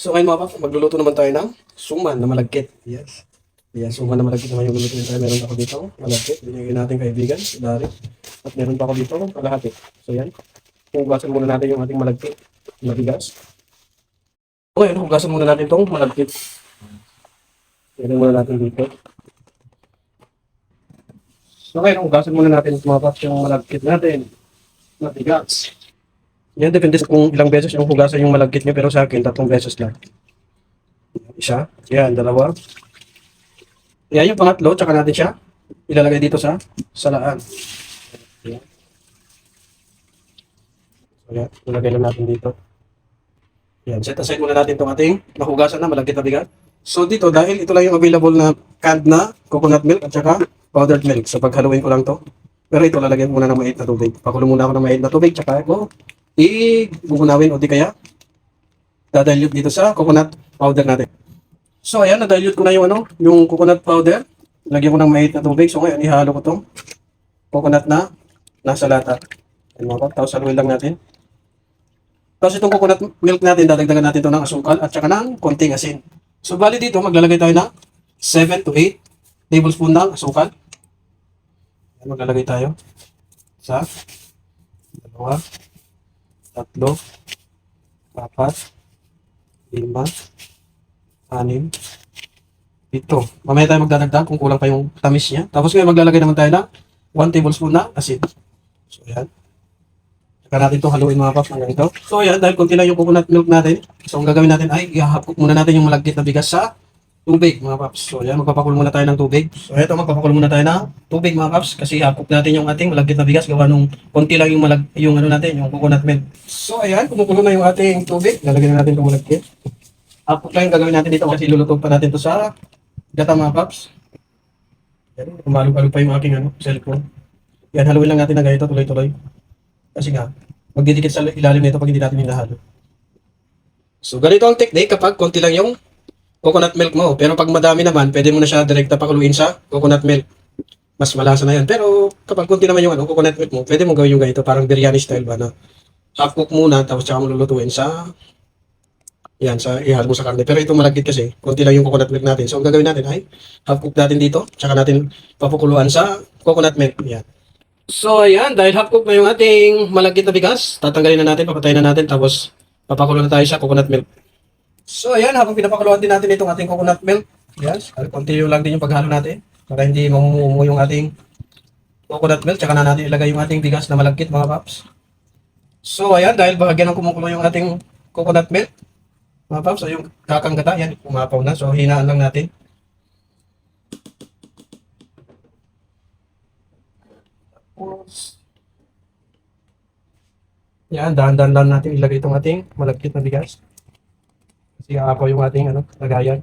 So ngayon mga paps, magluluto naman tayo ng suman na malagkit. Yes. Yes, suman na malagkit naman yung lulutuin tayo. Meron ako dito, malagkit. Binigyan natin kaibigan, si Dari. At meron pa ako dito, kalahati. So yan. Hugasan muna natin yung ating malagkit na bigas. So ngayon, hugasan muna natin itong malagkit. Yan muna natin dito. So ngayon, hugasan muna natin mga paps yung malagkit natin na bigas. Yan, depende sa kung ilang beses yung hugasan yung malagkit nyo. Pero sa akin, 3 beses lang. Isa. Yan, dalawa. Yan, yung pangatlo, tsaka natin siya ilalagay dito sa salaan. Yan. So, yan, ilagay lang natin dito. Yan, set aside muna natin itong ating nahugasan na malagkit na bigas. So dito, dahil ito lang yung available na canned na coconut milk at saka powdered milk. So paghaluin ko lang to. Pero ito, lalagyan muna ng mainit na tubig. Pakulo muna ako ng mainit na tubig, tsaka ako i-bugunawin o di kaya dadilute dito sa coconut powder natin. So ayan, na-dilute ko na yung coconut powder. Lagyan ko ng mainit na tubig. So ngayon, ihalo ko tong coconut na nasa lata. Ayan mga tapos haluin lang natin. Tapos itong coconut milk natin, dadagdagan natin ito ng asukal at saka ng konting asin. So bali dito, maglalagay tayo ng 7 to 8 tablespoon ng asukal. Ayan, maglalagay tayo sa 2, 3, 4, 5, 6, 7. Mamaya tayo magdadagdag kung kulang pa yung tamis niya. Tapos ngayon maglalagay naman tayo ng 1 tablespoon na asin. So ayan. Saka natin itong haluin mga paps hanggang ito. So ayan, dahil konti lang yung coconut milk natin. So ang gagawin natin ay ihahapok muna natin yung malagkit na bigas sa tubig mga paps. So ayan, magpapakulo muna tayo ng tubig. So ito, magpapakulo muna tayo ng tubig mga paps. Kasi ihapok natin yung ating malagkit na bigas. Gawa nung konti lang yung natin, yung coconut milk. So ayan, kumukulo na yung ating tubig. Lalagyan na natin itong malagkit. Hapok lang yung gagawin natin dito kasi lulutog pa natin ito sa gata mga paps. Yan, umalog-alog pa yung aking cellphone. Yan, haluin lang natin na ganito tuloy-tuloy. Kasi nga, magdidikit sa ilalim nito pag hindi natin hinahalo. So ganito ang technique kapag konti lang yung coconut milk mo. Pero pag madami naman, pwede mo na siya direkta pakuluin sa coconut milk. Mas malasa na yan. Pero kapag konti naman yung coconut milk mo, pwede mo gawin yung ganito. Parang biryani style ba na half cook muna, tapos tsaka mo lulutuin sa ihalo mo sa karne. Pero ito malagkit kasi, konti lang yung coconut milk natin. So, ang gagawin natin ay, half cook natin dito, tsaka natin papukuluan sa coconut milk. Yan. So, ayan, dahil half cook na yung ating malagkit na bigas, tatanggalin na natin, papatayin na natin, tapos papakulo na tayo sa coconut milk. So, ayan, habang pinapakuluan din natin itong ating coconut milk, yes, konti yung lang din yung paghalo natin, para hindi mamumumo yung ating coconut milk, tsaka na natin ilagay yung ating bigas na malagkit, mga paps. So, ayan, dahil bahagyan ng kumukulo yung ating coconut milk, mga paps, so yung kakanggata, yan, umapaw na. So, hinaan lang natin. Tapos, yan, dahan-dahan lang natin ilagay itong ating malagkit na bigas. Kasi aapaw yung ating lagayan.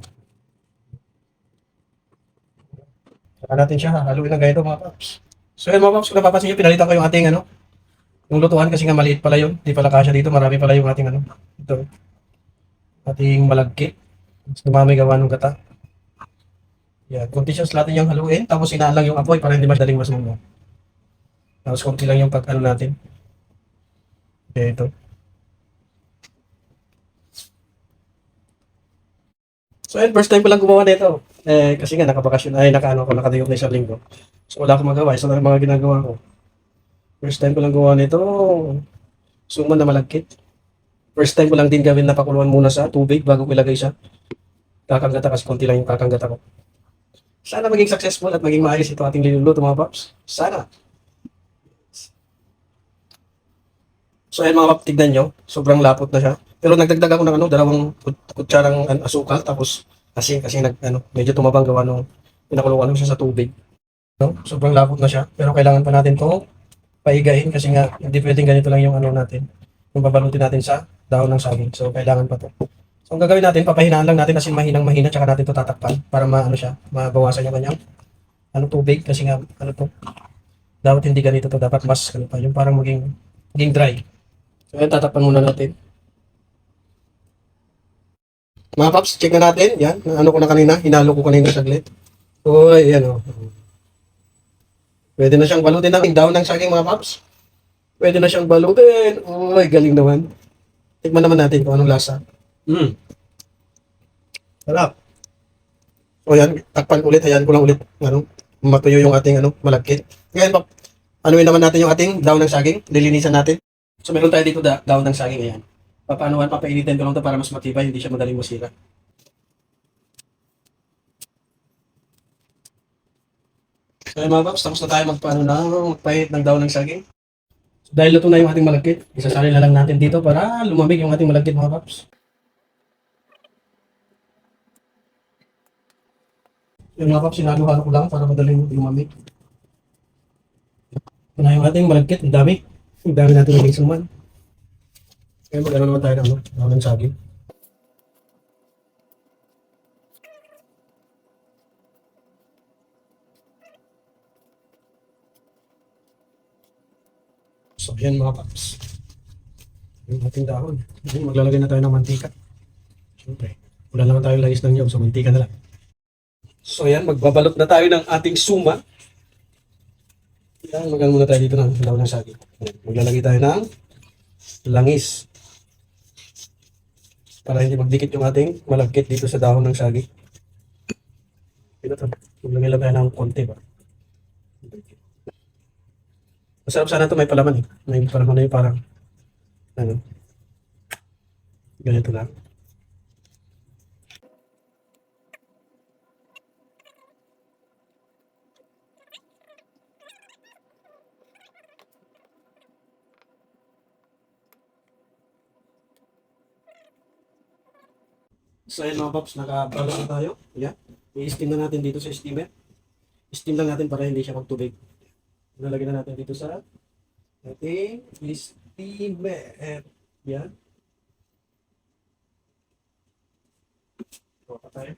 Saka natin siya haluin ng ganito mga paps. So, yan mga paps, kung napapansin nyo, pinalitan ko yung ating yung lutuan kasi nga maliit pala yun. Di pala kasya dito, marami pala yung ating ito. Ating malagkit. Dumami gawa ng gata. Yan, konti siya natin yung haluin. Tapos hinaan lang yung apoy para hindi madaling masunog. Tapos konti lang yung pag-ano natin. Okay, ito. So yun, first time ko lang gumawa nito. Kasi nga nakabakasyon ay nakatayo na isang linggo. So wala akong magawa. Isa lang mga ginagawa ko. First time ko lang gumawa nito. Suman na malagkit. First time ko lang din gawin na pakuluan muna sa tubig bago ko ilagay sa kakanggata kasi konti lang yung kakanggata ko. Sana maging successful at maging maayos ito ating niluluto mga paps. Sana. So ayan mga paps, tignan nyo. Sobrang lapot na siya. Pero nagdagdag ako ng 2 kutsarang asukal tapos asin kasi medyo tumabang gawa nung pinakuluan ko siya sa tubig. No? Sobrang lapot na siya. Pero kailangan pa natin to paigahin kasi nga hindi pwedeng ganito lang yung natin. Yung babalutin natin sa dahon ng saging. So, kailangan pa to. So, ang gagawin natin, papahinaan lang natin asin mahinang-mahina tsaka natin to tatakpan para mabawasan yung kanyang tubig kasi nga to. Dapat hindi ganito to, dapat mas yung parang maging dry. So, ayan, tatakpan muna natin. Mga paps, check na natin. Yan, ko na kanina, hinalo ko kanina saglit. So, ayan Pwede na siyang balutin ng dahon ng saging mga paps. Pwede na siyang balutin. Uy, galing naman. Tikman naman natin kung anong lasa. Sarap. O yan, takpan ulit. Hayaan ko lang ulit. Ano, matuyo yung ating malagkit. Ngayon, anuin naman natin yung ating daon ng saging. Lilinisan natin. So, meron tayo dito daon ng saging. Ayan. Papaanohan, papainitin ko lang ito para mas matibay. Hindi siya madaling masira. So, ayun mga paps, tapos na tayo magpahit ng daon ng saging. So, dahil luto na yung ating malagkit, isasalin na lang natin dito para lumamig yung ating malagkit mga paps. Yung mga paps, sinalo-halo ko lang para madaling lumamig. Ito na yung ating malagkit, ang dami. Ang dami natin naging suman. Kaya mag-ano naman tayo ng daon ng saging. So, yan mga paps. Yung ating dahon. Ngayon, maglalagay na tayo ng mantika. Siyempre, wala naman tayong langis ng niyog, so mantika na lang. So, yan, magbabalot na tayo ng ating suma. Yan, magano muna tayo dito ng daon ng saging. Yan, maglalagay tayo ng langis. Para hindi magdikit yung ating malagkit dito sa dahon ng saging. Maglagay lang tayo ng konti ba? Masarap sana ito, may palaman eh. May palaman na yung parang, ano, ganito lang. So ayun mga paps, nakabalot na tayo. Yan. I-steam na natin dito sa steamer. Steam lang natin para hindi siya magtubig. Nalagyan na natin dito sa ating steamer. Yan. Ito pa tayo.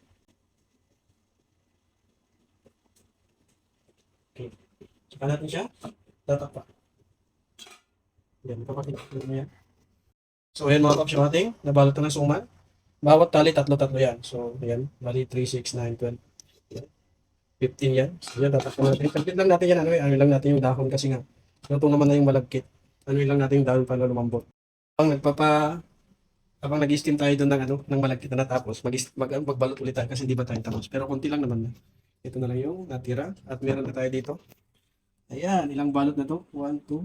Okay. Saka natin siya tatakpa. Yan, papakita mo yan. So ayan mga paps, yung ating nabalot na ng suman. Bawat tali, tatlo-tatlo yan. So, ayan. Bali, 3, 6, 9, 12. 15 yan. So, yan, tatakpan natin. Kalpit lang natin yan. Ano lang natin yung dahon kasi nga. Luto naman na yung malagkit. Ano lang natin yung dahon para lumambot. Habang nag-steam tayo doon ng malagkit na natapos, magbalot ulit tayo kasi di ba tayo tapos. Pero konti lang naman na. Ito na lang yung natira. At meron na tayo dito. Ayan, ilang balot na to? 1, 2,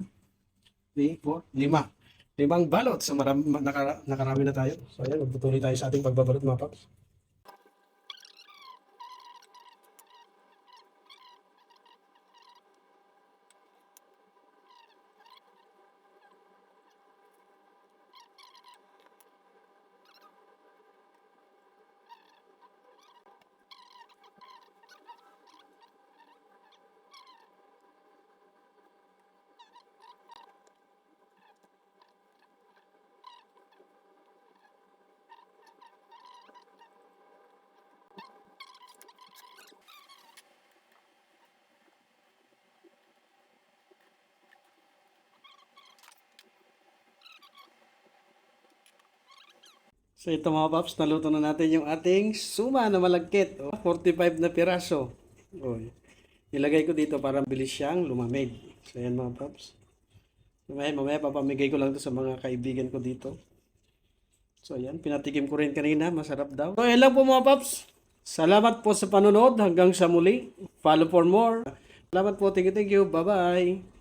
3, 4, 5. 5 balot. So nakarami na tayo. So ayan, magtutuloy tayo sa ating pagbabalot mga paps. So ito mga paps, naluto na natin yung ating suma na malagkit. 45 na piraso. O, ilagay ko dito para bilis siyang lumamig. So yan mga paps. Mamaya papamigay ko lang to sa mga kaibigan ko dito. So yan, pinatikim ko rin kanina. Masarap daw. So yan lang po mga paps. Salamat po sa panonood. Hanggang sa muli. Follow for more. Salamat po. Thank you. Bye-bye.